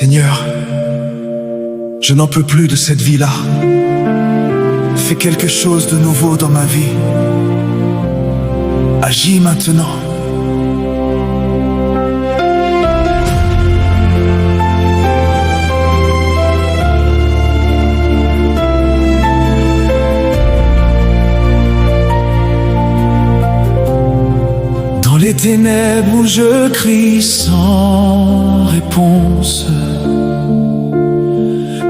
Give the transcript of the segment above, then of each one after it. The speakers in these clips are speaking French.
Seigneur, je n'en peux plus de cette vie-là. Fais quelque chose de nouveau dans ma vie. Agis maintenant. Dans les ténèbres où je crie sans réponse,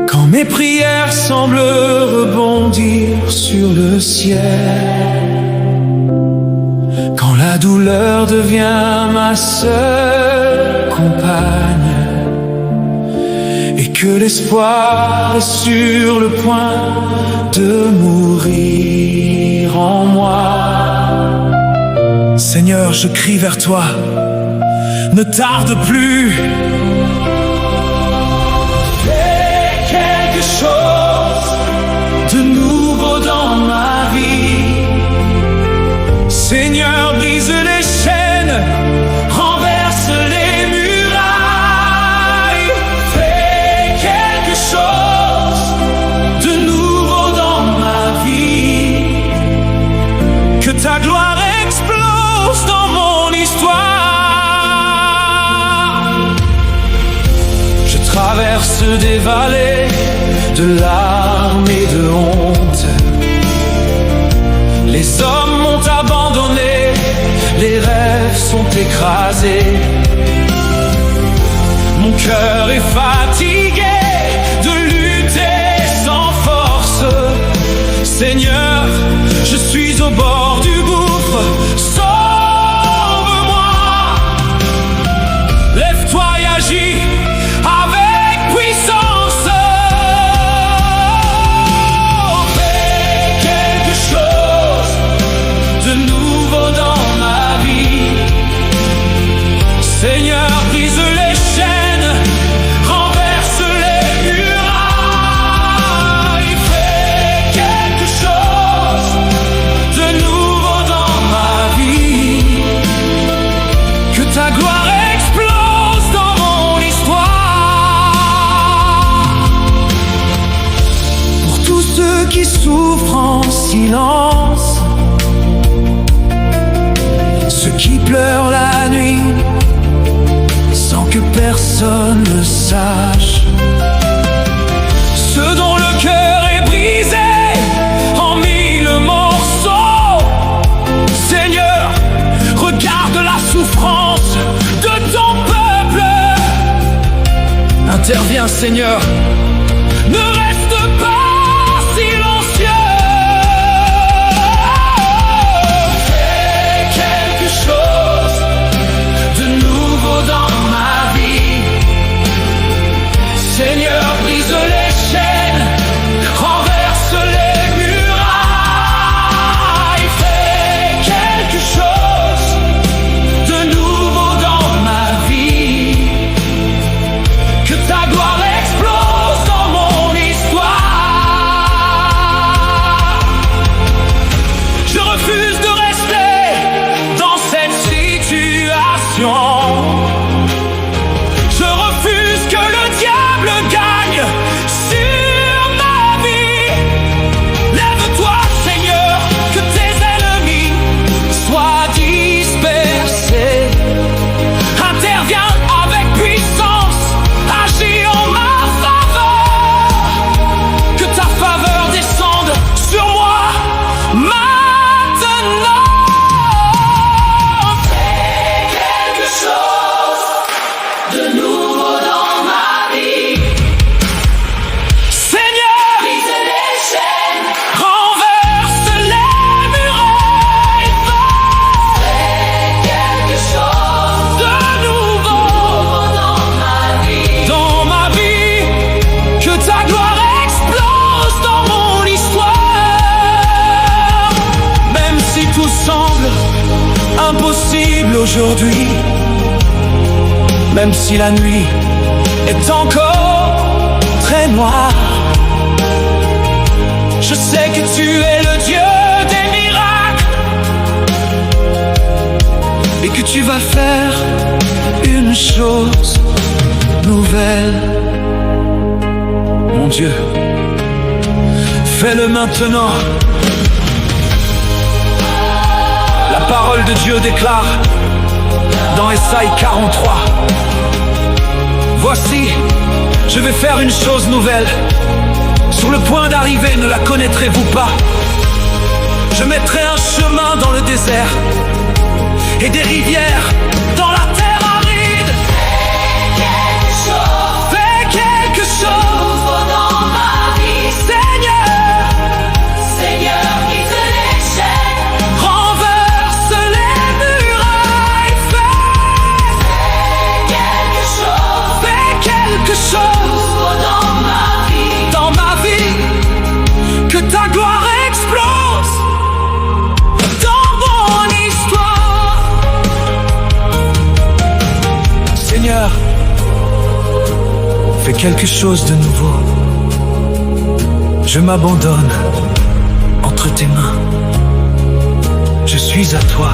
quand mes prières semblent rebondir sur le ciel, quand la douleur devient ma seule compagne et que l'espoir est sur le point de mourir en moi, Seigneur, je crie vers toi, ne tarde plus. Fais quelque chose de nouveau dans ma vie. Seigneur, brise les chaînes, renverse les murailles. Fais quelque chose de nouveau dans ma vie. Que ta gloire explose dans mon histoire. Je traverse des vallées de larmes et de honte. Les hommes m'ont abandonné, les rêves sont écrasés. Mon cœur est fatigué de lutter sans force. Seigneur, je suis au bord du gouffre. Sauve-moi. Lève-toi et agis avec puissance. Fais quelque chose de nouveau dans ma vie. Seigneur, brise les chaînes, renverse les murailles. Fais quelque chose de nouveau dans ma vie. Que ta gloire explose dans mon histoire. Pour tous ceux qui souffrent en silence, ceux qui pleurent la nuit sans que personne le sache, ceux dont le cœur est brisé en mille morceaux. Seigneur, regarde la souffrance de ton peuple. Interviens, Seigneur, ne reste pas silencieux. Fais quelque chose de nouveau dans ma vie. Seigneur, brise les chaînes, renverse les murailles. Fais quelque chose de nouveau dans ma vie. Que ta gloire explose dans mon histoire. Je refuse de rester dans cette situation. Je refuse que le diable gagne sur ma vie. Lève-toi, Seigneur, que tes ennemis soient dispersés. Interviens avec puissance, agis en ma faveur. Que ta faveur descende sur moi maintenant. Fais quelque chose de nouveau dans ma vie. Seigneur, brise les chaînes, renverse les murailles. Fais quelque chose de nouveau dans ma vie. Dans ma vie, que ta gloire explose dans mon histoire. Même si tout semble impossible aujourd'hui, même si la nuit est encore très noire, je sais que tu es le Dieu des miracles et que tu vas faire une chose nouvelle. Mon Dieu, fais-le maintenant. La parole de Dieu déclare dans Ésaïe 43: voici, je vais faire une chose nouvelle. Sur le point d'arriver, ne la connaîtrez-vous pas? Je mettrai un chemin dans le désert et des rivières dans la terre aride. Fais quelque chose dans ma vie, Seigneur. Seigneur, brise les chaînes, Renverse les murailles. Fais quelque chose dans ma vie, que ta gloire explose dans mon histoire. Seigneur, fais quelque chose de nouveau. Je m'abandonne entre tes mains. Je suis à toi.